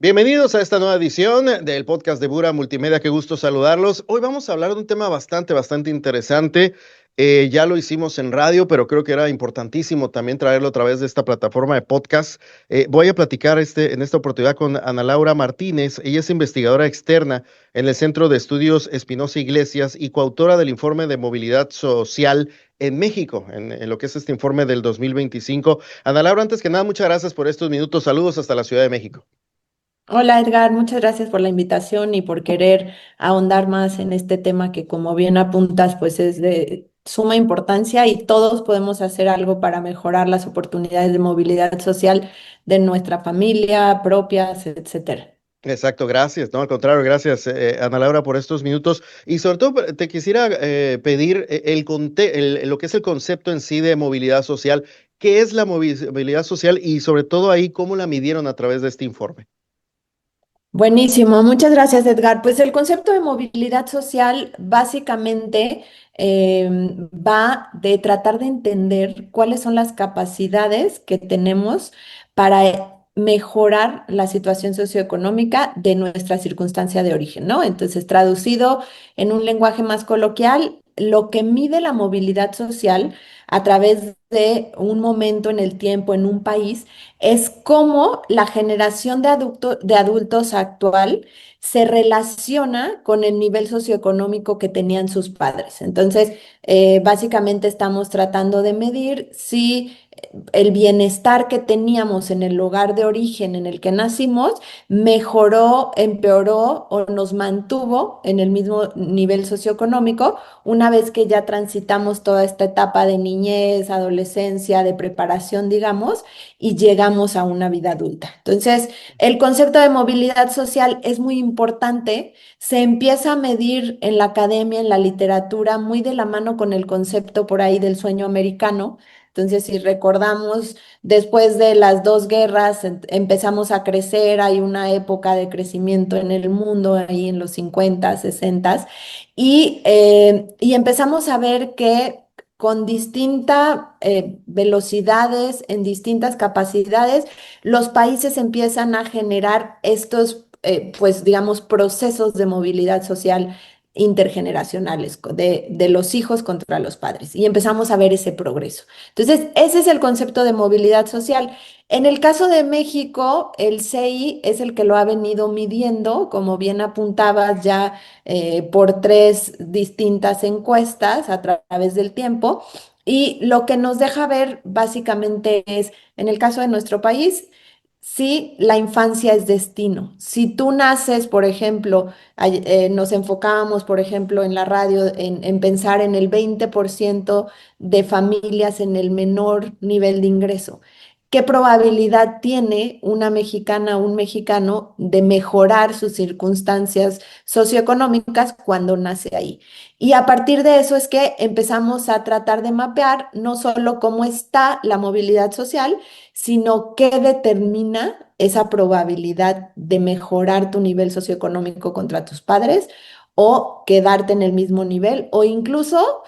Bienvenidos a esta nueva edición del podcast de Bura Multimedia. Qué gusto saludarlos. Hoy vamos a hablar de un tema bastante interesante. Ya lo hicimos en radio, pero creo que era importantísimo también traerlo a través de esta plataforma de podcast. Voy a platicar en esta oportunidad con Ana Laura Martínez. Ella es investigadora externa en el Centro de Estudios Espinosa Iglesias y coautora del informe de movilidad social en México, en lo que es este informe del 2025. Ana Laura, antes que nada, muchas gracias por estos minutos. Saludos hasta la Ciudad de México. Hola Edgar, muchas gracias por la invitación y por querer ahondar más en este tema que como bien apuntas, pues es de suma importancia y todos podemos hacer algo para mejorar las oportunidades de movilidad social de nuestra familia, propias, etcétera. Exacto, gracias. No, al contrario, gracias, Ana Laura, por estos minutos. Y sobre todo te quisiera pedir lo que es el concepto en sí de movilidad social. ¿Qué es la movilidad social y sobre todo ahí cómo la midieron a través de este informe? Buenísimo, muchas gracias Edgar. Pues el concepto de movilidad social básicamente va de tratar de entender cuáles son las capacidades que tenemos para mejorar la situación socioeconómica de nuestra circunstancia de origen, ¿no? Entonces, traducido en un lenguaje más coloquial, lo que mide la movilidad social a través de un momento en el tiempo en un país es cómo la generación de adultos actual se relaciona con el nivel socioeconómico que tenían sus padres. Entonces, básicamente estamos tratando de medir si el bienestar que teníamos en el lugar de origen en el que nacimos mejoró, empeoró o nos mantuvo en el mismo nivel socioeconómico una vez que ya transitamos toda esta etapa de niñez, adolescencia, de preparación, digamos, y llegamos a una vida adulta. Entonces, el concepto de movilidad social es muy importante. Se empieza a medir en la academia, en la literatura, muy de la mano con el concepto por ahí del sueño americano. Entonces, si recordamos, después de las dos guerras empezamos a crecer, hay una época de crecimiento en el mundo, ahí en los 50, 60, y empezamos a ver que con distintas velocidades, en distintas capacidades, los países empiezan a generar estos, pues digamos, procesos de movilidad social intergeneracionales, de los hijos contra los padres. Y empezamos a ver ese progreso. Entonces, ese es el concepto de movilidad social. En el caso de México, el CI es el que lo ha venido midiendo, como bien apuntabas ya por tres distintas encuestas a través del tiempo. Y lo que nos deja ver básicamente es, en el caso de nuestro país, si la infancia es destino. Si tú naces, por ejemplo, nos enfocábamos, por ejemplo, en la radio en pensar en el 20% de familias en el menor nivel de ingreso. ¿Qué probabilidad tiene una mexicana o un mexicano de mejorar sus circunstancias socioeconómicas cuando nace ahí? Y a partir de eso es que empezamos a tratar de mapear no solo cómo está la movilidad social, sino qué determina esa probabilidad de mejorar tu nivel socioeconómico contra tus padres o quedarte en el mismo nivel o incluso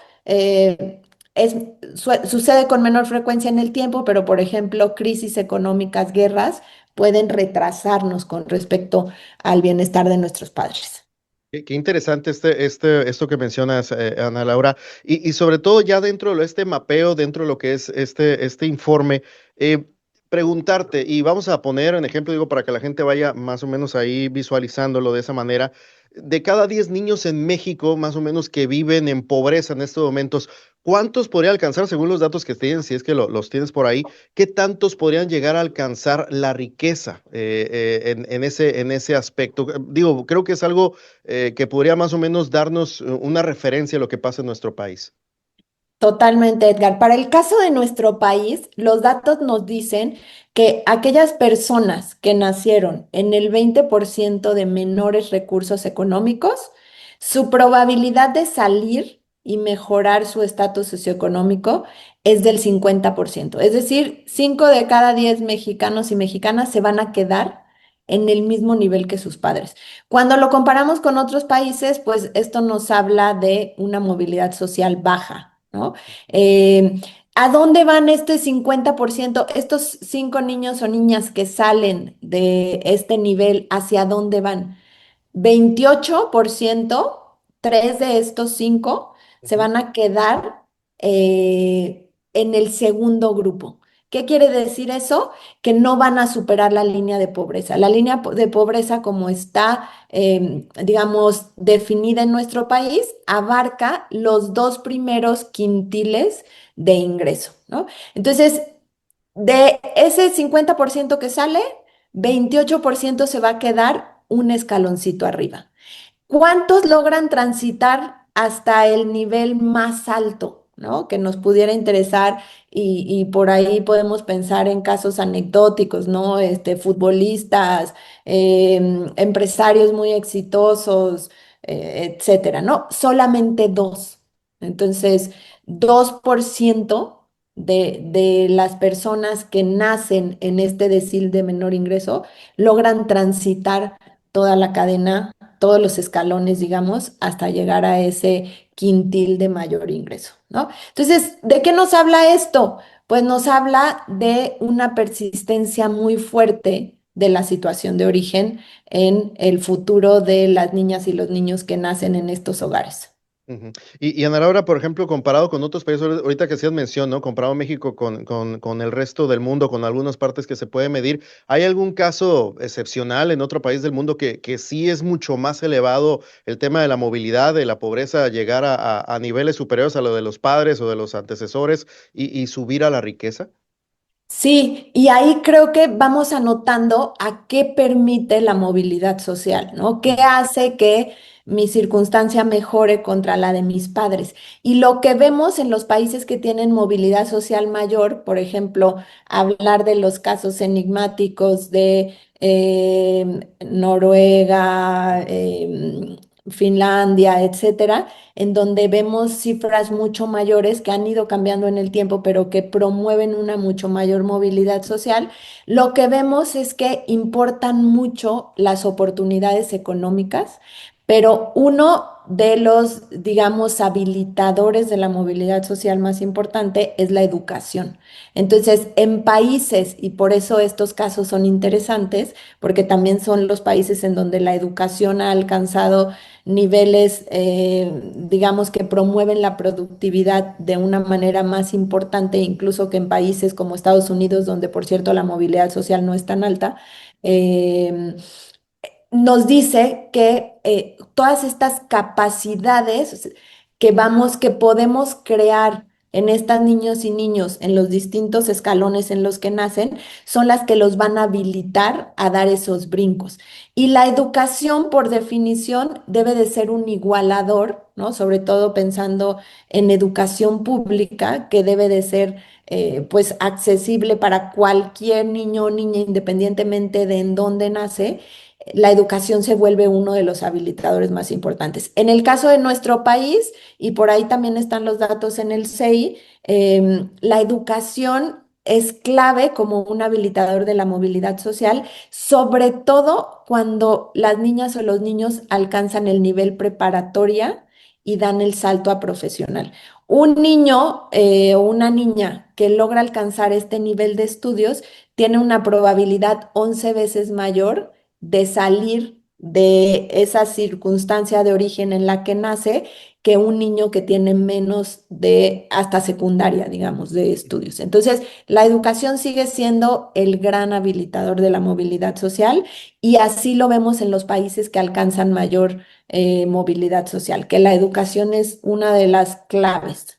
es, sucede con menor frecuencia en el tiempo, pero por ejemplo, crisis económicas, guerras, pueden retrasarnos con respecto al bienestar de nuestros padres. Qué interesante esto que mencionas, Ana Laura, y sobre todo ya dentro de este mapeo, dentro de lo que es este informe, eh, preguntarte, y vamos a poner en ejemplo, digo, para que la gente vaya más o menos ahí visualizándolo de esa manera, de cada 10 niños en México, más o menos que viven en pobreza en estos momentos, ¿cuántos podría alcanzar, según los datos que tienen, si es que los tienes por ahí, qué tantos podrían llegar a alcanzar la riqueza en ese aspecto? Digo, creo que es algo que podría más o menos darnos una referencia a lo que pasa en nuestro país. Totalmente, Edgar. Para el caso de nuestro país, los datos nos dicen que aquellas personas que nacieron en el 20% de menores recursos económicos, su probabilidad de salir y mejorar su estatus socioeconómico es del 50%. Es decir, 5 de cada 10 mexicanos y mexicanas se van a quedar en el mismo nivel que sus padres. Cuando lo comparamos con otros países, pues esto nos habla de una movilidad social baja, ¿no? Eh, ¿A dónde van este 50%? Estos 5 niños o niñas que salen de este nivel, ¿hacia dónde van? 28%, 3 de estos 5 se Ujú, van a quedar en el segundo grupo. ¿Qué quiere decir eso? Que no van a superar la línea de pobreza. La línea de pobreza, como está, digamos, definida en nuestro país, abarca los 2 primeros quintiles de ingreso, ¿no? Entonces, de ese 50% que sale, 28% se va a quedar un escaloncito arriba. ¿Cuántos logran transitar hasta el nivel más alto, ¿no? Que nos pudiera interesar y por ahí podemos pensar en casos anecdóticos, ¿no? Futbolistas, empresarios muy exitosos, etcétera, ¿no? Solamente dos. Entonces, 2% de las personas que nacen en este decil de menor ingreso logran transitar toda la cadena, todos los escalones, digamos, hasta llegar a ese quintil de mayor ingreso, ¿no? Entonces, ¿de qué nos habla esto? Pues nos habla de una persistencia muy fuerte de la situación de origen en el futuro de las niñas y los niños que nacen en estos hogares. ujú. Y Ana Laura, por ejemplo, comparado con otros países, ahorita que hacías mención, ¿no? Comparado México con el resto del mundo, con algunas partes que se puede medir, ¿hay algún caso excepcional en otro país del mundo que sí es mucho más elevado el tema de la movilidad, de la pobreza, llegar a niveles superiores a lo de los padres o de los antecesores y subir a la riqueza? Sí, y ahí creo que vamos anotando a qué permite la movilidad social, ¿no? ¿Qué Ujú, hace que mi circunstancia mejore contra la de mis padres? Y lo que vemos en los países que tienen movilidad social mayor, por ejemplo, hablar de los casos enigmáticos de Noruega, Finlandia, etcétera, en donde vemos cifras mucho mayores que han ido cambiando en el tiempo, pero que promueven una mucho mayor movilidad social, lo que vemos es que importan mucho las oportunidades económicas, pero uno de los, digamos, habilitadores de la movilidad social más importante es la educación. Entonces, en países, y por eso estos casos son interesantes, porque también son los países en donde la educación ha alcanzado niveles, digamos, que promueven la productividad de una manera más importante, incluso que en países como Estados Unidos, donde por cierto la movilidad social no es tan alta. eh, Nos dice que todas estas capacidades que podemos crear en estas niños y niños en los distintos escalones en los que nacen, son las que los van a habilitar a dar esos brincos. Y la educación, por definición, debe de ser un igualador, ¿no? Sobre todo pensando en educación pública, que debe de ser pues accesible para cualquier niño o niña, independientemente de en dónde nace. La educación se vuelve uno de los habilitadores más importantes. En el caso de nuestro país, y por ahí también están los datos en el CEI, la educación es clave como un habilitador de la movilidad social, sobre todo cuando las niñas o los niños alcanzan el nivel preparatoria y dan el salto a profesional. Un niño o una niña que logra alcanzar este nivel de estudios tiene una probabilidad 11 veces mayor de salir de esa circunstancia de origen en la que nace que un niño que tiene menos de hasta secundaria, digamos, de estudios. Entonces, la educación sigue siendo el gran habilitador de la movilidad social y así lo vemos en los países que alcanzan mayor movilidad social, que la educación es una de las claves.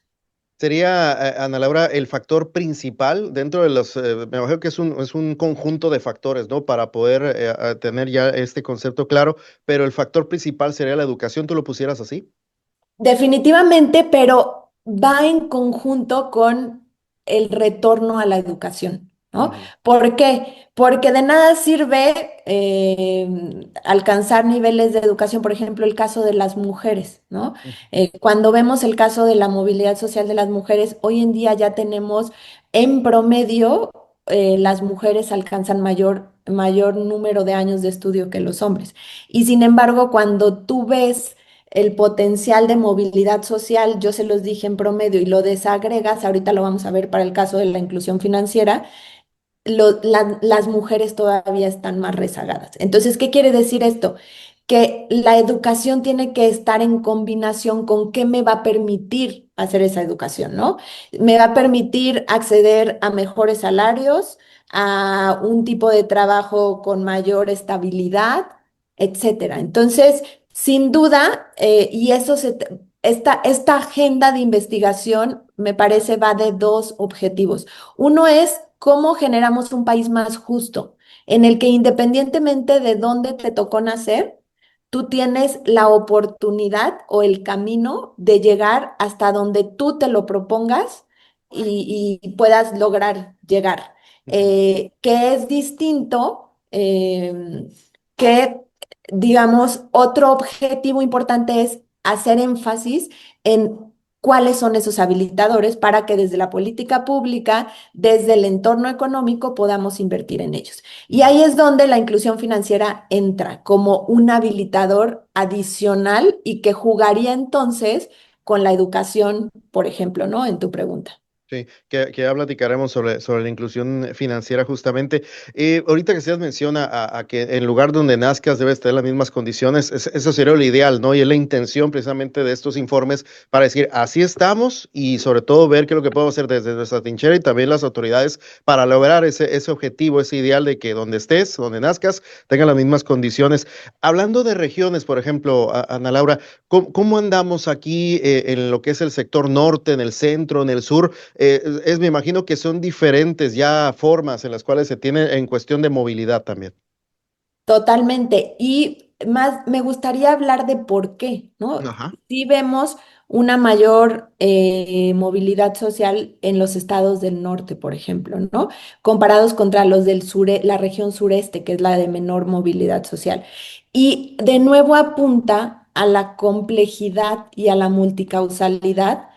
Sería, Ana Laura, el factor principal dentro de los, me imagino que es un conjunto de factores, ¿no? Para poder tener ya este concepto claro, pero el factor principal sería la educación, ¿tú lo pusieras así? Definitivamente, pero va en conjunto con el retorno a la educación, ¿no? Ujú, ¿Por qué? Porque de nada sirve alcanzar niveles de educación, por ejemplo, el caso de las mujeres, ¿no? ujú. Cuando vemos el caso de la movilidad social de las mujeres, hoy en día ya tenemos en promedio, las mujeres alcanzan mayor número de años de estudio que los hombres. Y sin embargo, cuando tú ves el potencial de movilidad social, yo se los dije en promedio, y lo desagregas, ahorita lo vamos a ver para el caso de la inclusión financiera, las mujeres todavía están más rezagadas. Entonces, ¿qué quiere decir esto? Que la educación tiene que estar en combinación con qué me va a permitir hacer esa educación, ¿no? Me va a permitir acceder a mejores salarios, a un tipo de trabajo con mayor estabilidad, etcétera. Entonces, sin duda, esta agenda de investigación me parece va de dos objetivos. Uno es cómo generamos un país más justo, en el que independientemente de dónde te tocó nacer, tú tienes la oportunidad o el camino de llegar hasta donde tú te lo propongas y puedas lograr llegar. Ujú. Que es distinto, que, digamos, otro objetivo importante es hacer énfasis en cuáles son esos habilitadores para que desde la política pública, desde el entorno económico, podamos invertir en ellos. Y ahí es donde la inclusión financiera entra como un habilitador adicional y que jugaría entonces con la educación, por ejemplo, ¿no? En tu pregunta. Sí, que ya platicaremos sobre la inclusión financiera justamente. Ahorita que usted menciona a que en lugar donde nazcas debes tener las mismas condiciones, eso sería lo ideal, ¿no? Y es la intención precisamente de estos informes para decir, así estamos y sobre todo ver qué es lo que podemos hacer desde nuestra trinchera y también las autoridades para lograr ese objetivo, ese ideal de que donde estés, donde nazcas, tengan las mismas condiciones. Hablando de regiones, por ejemplo, Ana Laura, ¿cómo andamos aquí en lo que es el sector norte, en el centro, en el sur? Me imagino que son diferentes ya formas en las cuales se tiene en cuestión de movilidad también. Totalmente. Y más me gustaría hablar de por qué, ¿no? Ajá. Sí vemos una mayor movilidad social en los estados del norte, por ejemplo, ¿no? Comparados contra los del la región sureste, que es la de menor movilidad social. Y de nuevo apunta a la complejidad y a la multicausalidad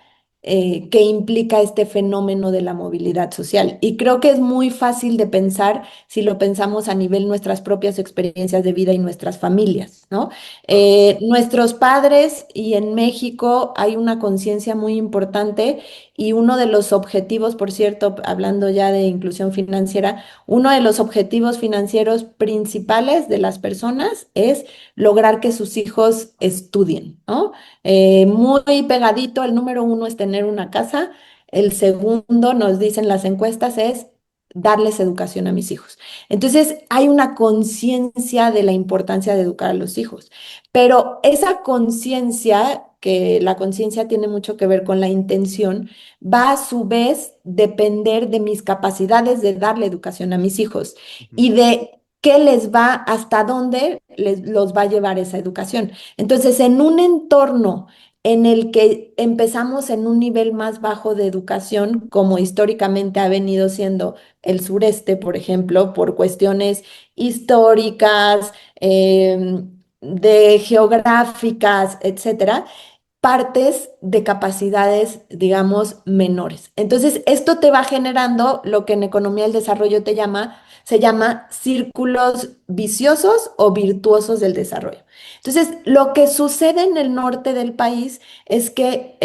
que implica este fenómeno de la movilidad social. Y creo que es muy fácil de pensar si lo pensamos a nivel nuestras propias experiencias de vida y nuestras familias, ¿no? Claro. Nuestros padres y en México hay una conciencia muy importante y uno de los objetivos, por cierto, hablando ya de inclusión financiera, uno de los objetivos financieros principales de las personas es lograr que sus hijos estudien, ¿no? Muy pegadito, el número uno es tener una casa, el segundo, nos dicen las encuestas, es darles educación a mis hijos. Entonces, hay una conciencia de la importancia de educar a los hijos, pero esa conciencia, que la conciencia tiene mucho que ver con la intención, va a su vez depender de mis capacidades de darle educación a mis hijos Ujú. y de qué les va, hasta dónde los va a llevar esa educación. Entonces, en un entorno en el que empezamos en un nivel más bajo de educación, como históricamente ha venido siendo el sureste, por ejemplo, por cuestiones históricas, de geográficas, etcétera, partes de capacidades, digamos, menores. Entonces, esto te va generando lo que en economía del desarrollo se llama círculos viciosos o virtuosos del desarrollo. Entonces, lo que sucede en el norte del país es que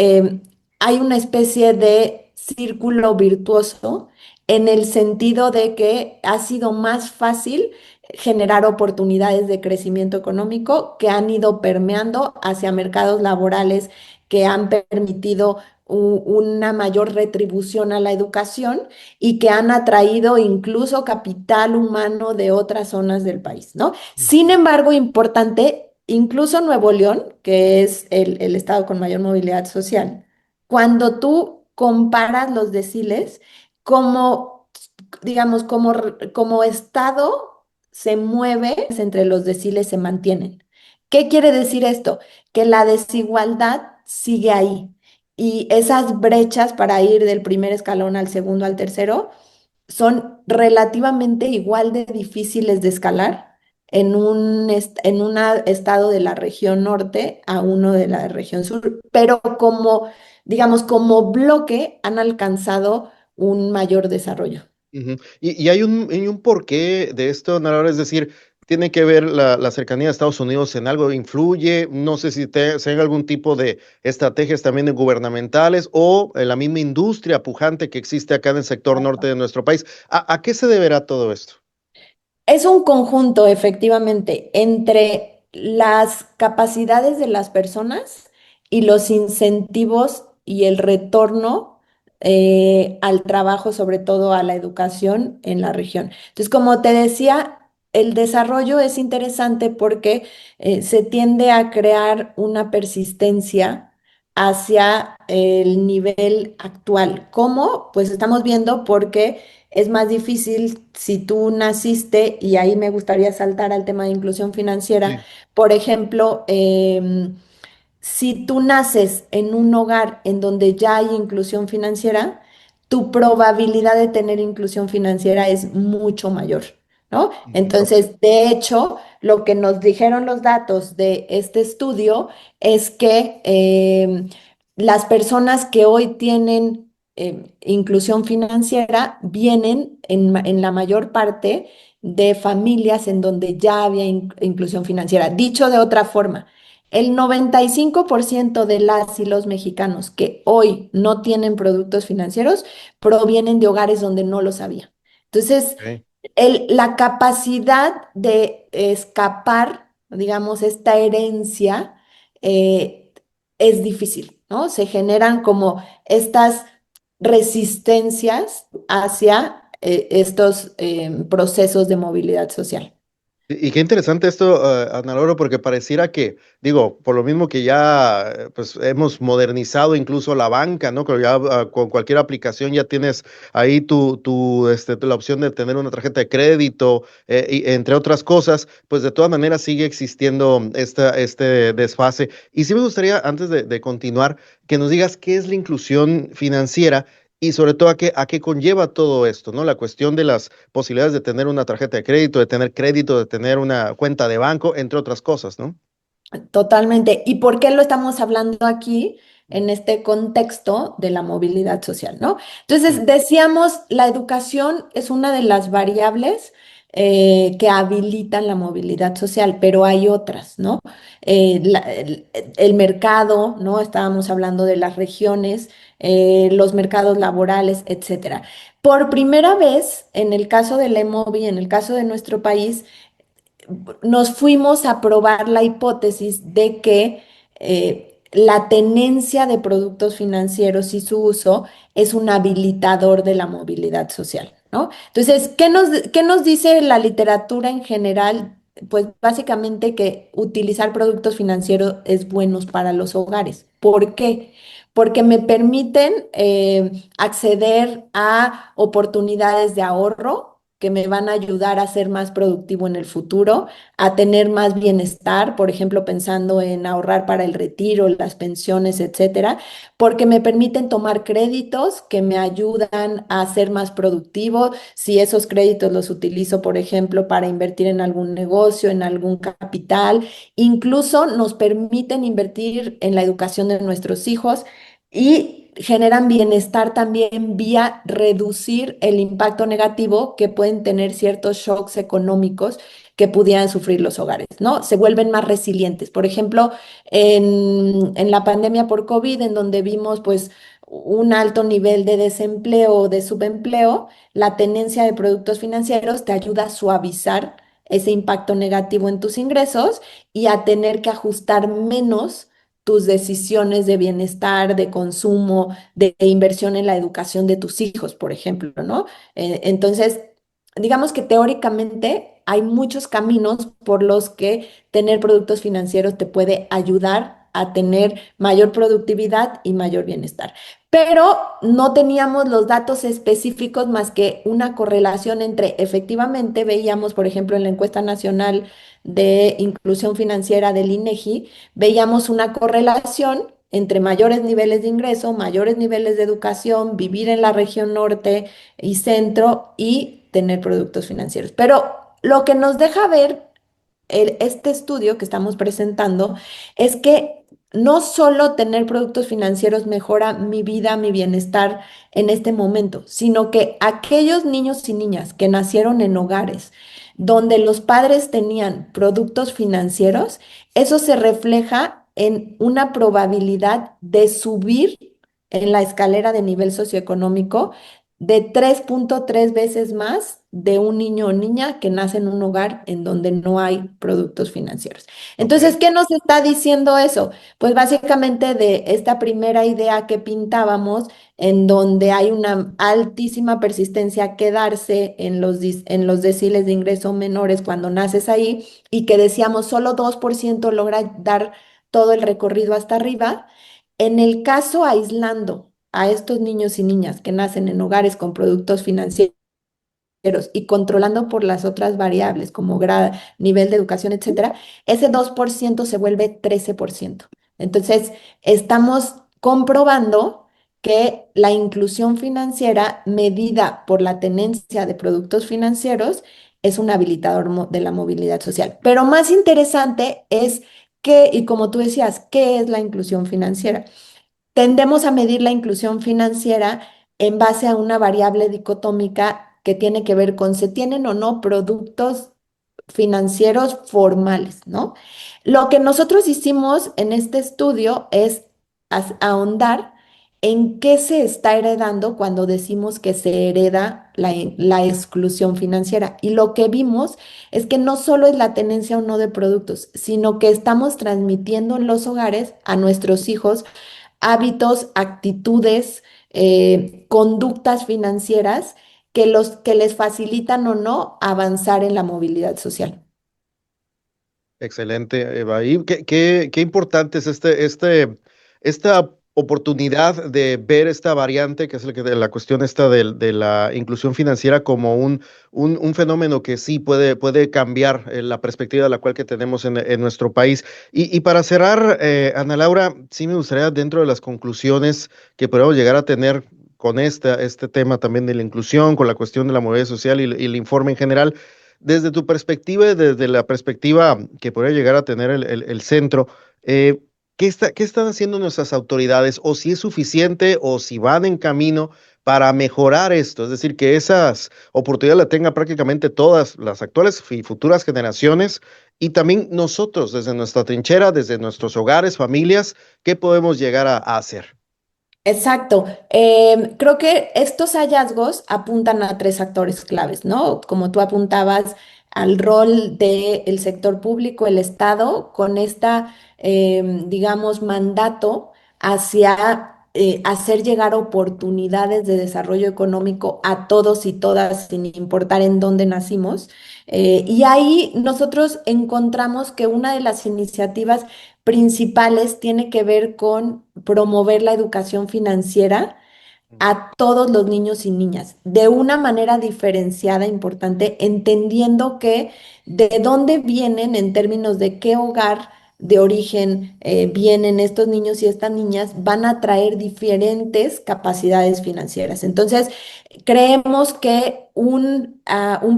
hay una especie de círculo virtuoso en el sentido de que ha sido más fácil generar oportunidades de crecimiento económico que han ido permeando hacia mercados laborales que han permitido una mayor retribución a la educación y que han atraído incluso capital humano de otras zonas del país, ¿no? Sin embargo, importante, incluso Nuevo León, que es el estado con mayor movilidad social, cuando tú comparas los deciles, como, digamos, como estado se mueve, entre los deciles se mantienen. ¿Qué quiere decir esto? Que la desigualdad sigue ahí y esas brechas para ir del primer escalón al segundo al tercero son relativamente igual de difíciles de escalar en un estado de la región norte a uno de la región sur, pero como, digamos, como bloque han alcanzado un mayor desarrollo. Ujú. Y hay un porqué de esto, Nara, es decir, ¿Tiene que ver la cercanía de Estados Unidos en algo? ¿Influye? No sé si hay algún tipo de estrategias también gubernamentales o la misma industria pujante que existe acá en el sector norte de nuestro país. ¿A qué se deberá todo esto? Es un conjunto, efectivamente, entre las capacidades de las personas y los incentivos y el retorno al trabajo, sobre todo a la educación en la región. Entonces, como te decía, el desarrollo es interesante porque se tiende a crear una persistencia hacia el nivel actual. ¿Cómo? Pues estamos viendo porque es más difícil si tú naciste, y ahí me gustaría saltar al tema de inclusión financiera. Sí. Por ejemplo, si tú naces en un hogar en donde ya hay inclusión financiera, tu probabilidad de tener inclusión financiera es mucho mayor, ¿no? Ujú. Entonces, de hecho, lo que nos dijeron los datos de este estudio es que las personas que hoy tienen inclusión financiera vienen en la mayor parte de familias en donde ya había inclusión financiera. Dicho de otra forma, el 95% de las y los mexicanos que hoy no tienen productos financieros provienen de hogares donde no los había. Entonces, Ok. la capacidad de escapar, digamos, esta herencia eh, es difícil, ¿no? Se generan como estas resistencias hacia estos procesos de movilidad social. Y qué interesante esto, Ana Laura, porque pareciera que, digo, por lo mismo que ya pues hemos modernizado incluso la banca, ¿no? Que ya con cualquier aplicación ya tienes ahí la opción de tener una tarjeta de crédito, y entre otras cosas, pues de todas maneras sigue existiendo este desfase. Y sí me gustaría, antes de continuar, que nos digas qué es la inclusión financiera y sobre todo a qué conlleva todo esto, ¿no? La cuestión de las posibilidades de tener una tarjeta de crédito, de tener crédito, de tener una cuenta de banco, entre otras cosas, ¿no? Totalmente. ¿Y por qué lo estamos hablando aquí en este contexto de la movilidad social, ¿no? Sí. Entonces, decíamos, la educación es una de las variables que habilitan la movilidad social, pero hay otras, ¿no? El mercado, ¿no? Estábamos hablando de las regiones, los mercados laborales, etcétera. Por primera vez, en el caso del EMOVI, en el caso de nuestro país, nos fuimos a probar la hipótesis de que la tenencia de productos financieros y su uso es un habilitador de la movilidad social, ¿no? Entonces, ¿qué nos dice la literatura en general? Pues básicamente que utilizar productos financieros es buenos para los hogares. ¿Por qué? Porque me permiten acceder a oportunidades de ahorro que me van a ayudar a ser más productivo en el futuro, a tener más bienestar, por ejemplo, pensando en ahorrar para el retiro, las pensiones, etcétera, porque me permiten tomar créditos que me ayudan a ser más productivo. Si esos créditos los utilizo, por ejemplo, para invertir en algún negocio, en algún capital, incluso nos permiten invertir en la educación de nuestros hijos y generan bienestar también vía reducir el impacto negativo que pueden tener ciertos shocks económicos que pudieran sufrir los hogares, ¿no? Se vuelven más resilientes. Por ejemplo, en la pandemia por COVID, en donde vimos pues un alto nivel de desempleo o de subempleo, la tenencia de productos financieros te ayuda a suavizar ese impacto negativo en tus ingresos y a tener que ajustar menos tus decisiones de bienestar, de consumo, de inversión en la educación de tus hijos, por ejemplo, ¿no? Entonces, digamos que teóricamente hay muchos caminos por los que tener productos financieros te puede ayudar a tener mayor productividad y mayor bienestar. Pero no teníamos los datos específicos más que una correlación entre, efectivamente, veíamos, por ejemplo, en la encuesta nacional de inclusión financiera del INEGI, veíamos una correlación entre mayores niveles de ingreso, mayores niveles de educación, vivir en la región norte y centro y tener productos financieros. Pero lo que nos deja ver este estudio que estamos presentando es que no solo tener productos financieros mejora mi vida, mi bienestar en este momento, sino que aquellos niños y niñas que nacieron en hogares donde los padres tenían productos financieros, eso se refleja en una probabilidad de subir en la escalera de nivel socioeconómico de 3.3 veces más de un niño o niña que nace en un hogar en donde no hay productos financieros. Ok, Entonces, ¿qué nos está diciendo eso? Pues básicamente de esta primera idea que pintábamos, en donde hay una altísima persistencia a quedarse en en los deciles de ingreso menores cuando naces ahí, y que decíamos solo 2% logra dar todo el recorrido hasta arriba. En el caso aislando a estos niños y niñas que nacen en hogares con productos financieros y controlando por las otras variables como nivel de educación, etcétera, ese 2% se vuelve 13%. Entonces, estamos comprobando que la inclusión financiera medida por la tenencia de productos financieros es un habilitador de la movilidad social. Pero más interesante es que, y como tú decías, ¿qué es la inclusión financiera? Tendemos a medir la inclusión financiera en base a una variable dicotómica que tiene que ver con si tienen o no productos financieros formales, ¿no? Lo que nosotros hicimos en este estudio es ahondar en qué se está heredando cuando decimos que se hereda la exclusión financiera. Y lo que vimos es que no solo es la tenencia o no de productos, sino que estamos transmitiendo en los hogares a nuestros hijos hábitos, actitudes, conductas financieras que les facilitan o no avanzar en la movilidad social. excelente, Eva. Y qué importante es esta oportunidad de ver esta variante, que es la cuestión esta de la inclusión financiera como un fenómeno que sí puede cambiar la perspectiva de la cual que tenemos en nuestro país. Y para cerrar, Ana Laura, sí me gustaría dentro de las conclusiones que podemos llegar a tener con este tema también de la inclusión, con la cuestión de la movilidad social y el informe en general. Desde tu perspectiva y desde la perspectiva que podría llegar a tener el centro, ¿qué están haciendo nuestras autoridades? ¿O si es suficiente o si van en camino para mejorar esto? Es decir, que esas oportunidades la tengan prácticamente todas las actuales y futuras generaciones y también nosotros desde nuestra trinchera, desde nuestros hogares, familias, ¿qué podemos llegar a hacer? Exacto. Creo que estos hallazgos apuntan a tres actores claves, ¿no? Como tú apuntabas al rol del sector público, el Estado, con esta, digamos, mandato hacia hacer llegar oportunidades de desarrollo económico a todos y todas, sin importar en dónde nacimos. Y ahí nosotros encontramos que una de las iniciativas principales tiene que ver con promover la educación financiera a todos los niños y niñas de una manera diferenciada, importante, entendiendo que de dónde vienen en términos de qué hogar de origen vienen estos niños y estas niñas, van a traer diferentes capacidades financieras. Entonces, creemos que un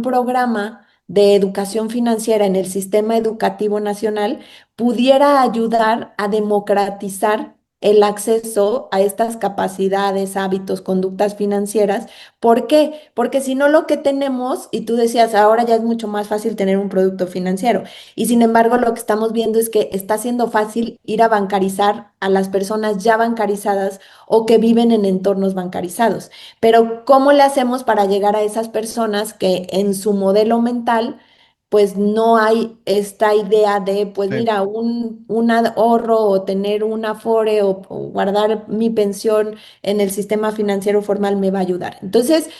programa de educación financiera en el sistema educativo nacional pudiera ayudar a democratizar el acceso a estas capacidades, hábitos, conductas financieras. ¿Por qué? Porque si no, lo que tenemos, y tú decías, ahora ya es mucho más fácil tener un producto financiero, y sin embargo lo que estamos viendo es que está siendo fácil ir a bancarizar a las personas ya bancarizadas o que viven en entornos bancarizados. Pero ¿cómo le hacemos para llegar a esas personas que en su modelo mental pues no hay esta idea de, pues Sí. mira, un ahorro o tener un afore o guardar mi pensión en el sistema financiero formal me va a ayudar? Entonces,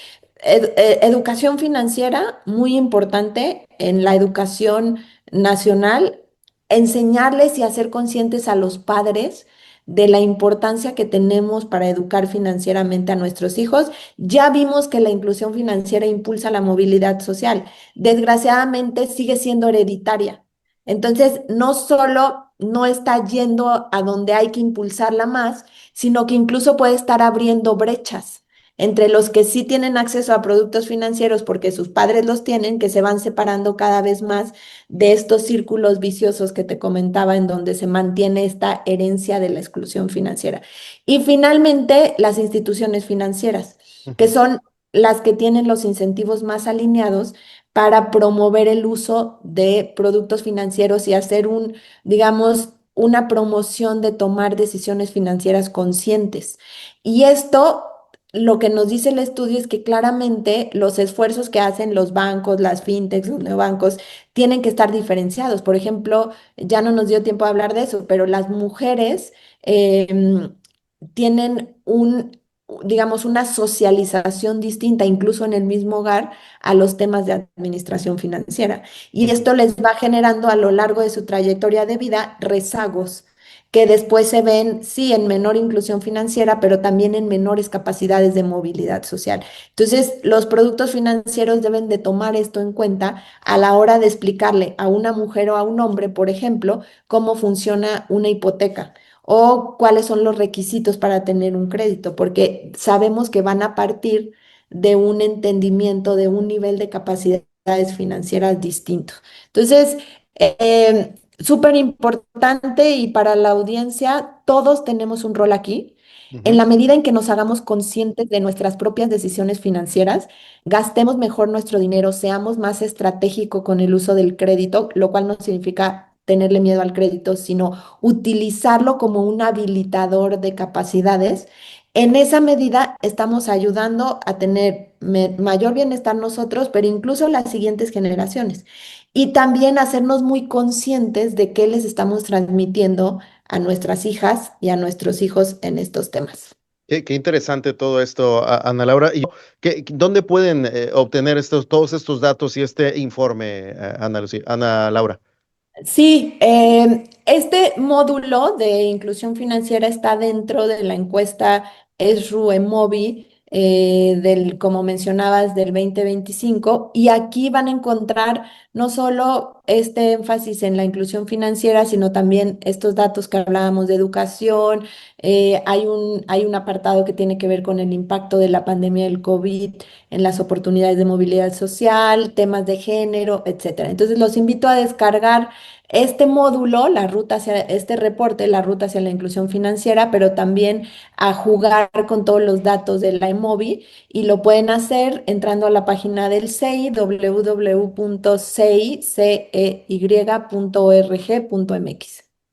educación financiera, muy importante en la educación nacional, enseñarles y hacer conscientes a los padres de la importancia que tenemos para educar financieramente a nuestros hijos. Ya vimos que la inclusión financiera impulsa la movilidad social. Desgraciadamente sigue siendo hereditaria. Entonces, no solo no está yendo a donde hay que impulsarla más, sino que incluso puede estar abriendo brechas entre los que sí tienen acceso a productos financieros porque sus padres los tienen, que se van separando cada vez más de estos círculos viciosos que te comentaba, en donde se mantiene esta herencia de la exclusión financiera. Y finalmente, las instituciones financieras, que Ujú. son las que tienen los incentivos más alineados para promover el uso de productos financieros y hacer digamos, una promoción de tomar decisiones financieras conscientes. Y esto, lo que nos dice el estudio es que claramente los esfuerzos que hacen los bancos, las fintechs, los neobancos, tienen que estar diferenciados. Por ejemplo, ya no nos dio tiempo de hablar de eso, pero las mujeres tienen digamos, una socialización distinta, incluso en el mismo hogar, a los temas de administración financiera. Y Ujú. esto les va generando a lo largo de su trayectoria de vida rezagos que después se ven, sí, en menor inclusión financiera, pero también en menores capacidades de movilidad social. Entonces, los productos financieros deben de tomar esto en cuenta a la hora de explicarle a una mujer o a un hombre, por ejemplo, cómo funciona una hipoteca o cuáles son los requisitos para tener un crédito, porque sabemos que van a partir de un entendimiento, de un nivel de capacidades financieras distinto. Entonces, súper importante y para la audiencia, todos tenemos un rol aquí. En Ujú. la medida en que nos hagamos conscientes de nuestras propias decisiones financieras, gastemos mejor nuestro dinero, seamos más estratégicos con el uso del crédito, lo cual no significa tenerle miedo al crédito, sino utilizarlo como un habilitador de capacidades. En esa medida estamos ayudando a tener mayor bienestar nosotros, pero incluso las siguientes generaciones. Y también hacernos muy conscientes de qué les estamos transmitiendo a nuestras hijas y a nuestros hijos en estos temas. Qué interesante todo esto, Ana Laura. ¿Y dónde pueden obtener todos estos datos y este informe, Ana Laura? Sí, este módulo de inclusión financiera está dentro de la encuesta ESRU-EMOVI como mencionabas, del 2025. Y aquí van a encontrar no solo este énfasis en la inclusión financiera, sino también estos datos que hablábamos de educación. Hay un apartado que tiene que ver con el impacto de la pandemia del COVID en las oportunidades de movilidad social, temas de género, etcétera. Entonces, los invito a descargar este módulo, la ruta hacia este reporte, la ruta hacia la inclusión financiera, pero también a jugar con todos los datos de la EMOVI y lo pueden hacer entrando a la página del CEI, www.cey.org.mx.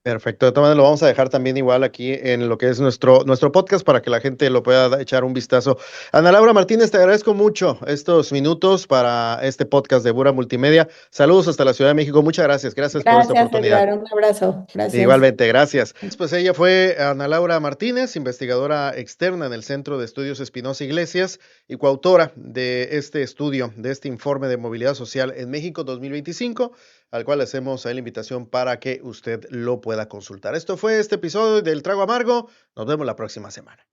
Perfecto, de todas maneras lo vamos a dejar también igual aquí en lo que es nuestro podcast para que la gente lo pueda echar un vistazo. Ana Laura Martínez, te agradezco mucho estos minutos para este podcast de Bura Multimedia. Saludos hasta la Ciudad de México. Muchas gracias. Gracias por esta Gracias, oportunidad. Edgar. Un abrazo. Gracias. Igualmente, gracias. Pues ella fue Ana Laura Martínez, investigadora externa en el Centro de Estudios Espinosa Iglesias y coautora de este estudio, de este informe de movilidad social en México 2025, al cual hacemos la invitación para que usted lo pueda consultar. Esto fue este episodio del Trago Amargo. Nos vemos la próxima semana.